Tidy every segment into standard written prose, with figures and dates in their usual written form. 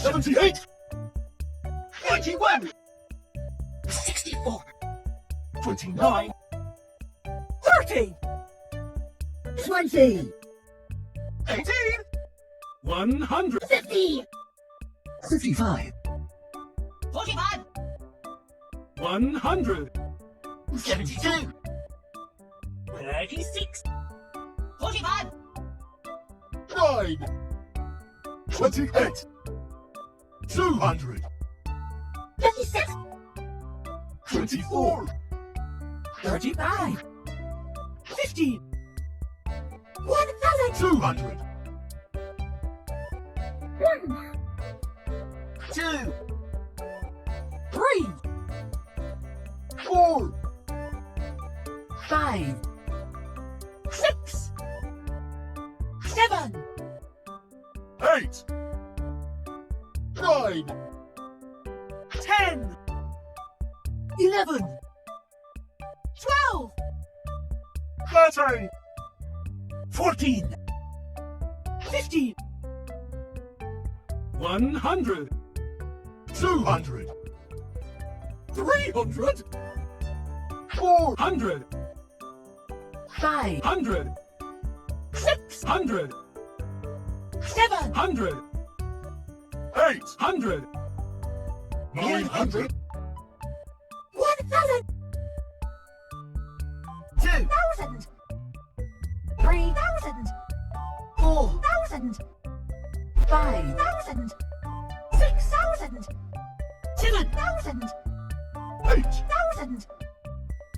78, 91, 64, 29, 30, 20, 18, 100, 50, 55, 45, 100, 72, 36, 45, 9, 28, 200, 56, 24, 35, 15, 1000, 200, 1, 2, 3, 4, 5, 6, 7, 8, 9, 10, 11, 12, 13, 14, 15, 100, 200, 300, 400, 500, 600, 700, 700, 800, 900, 1000, 2,000, 3000, 4,000, 5000, 6,000, 7,000, 8000,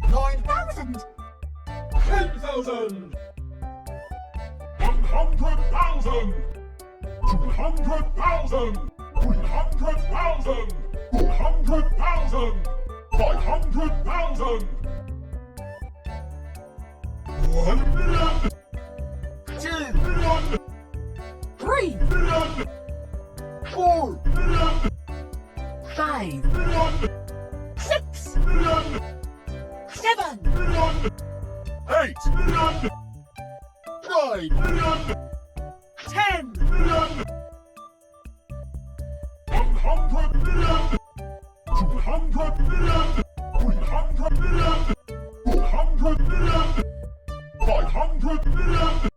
9,000, 10,000, 100,000, 200,000, 300,000, 400,000, 500,000, 1 million, 2, million, 3, million, 4 million, 5, million, 6, million, 7, million, 8 million, 9 million, 10, million, 100 million, 200 million, 300 million, 400 million, 500 million,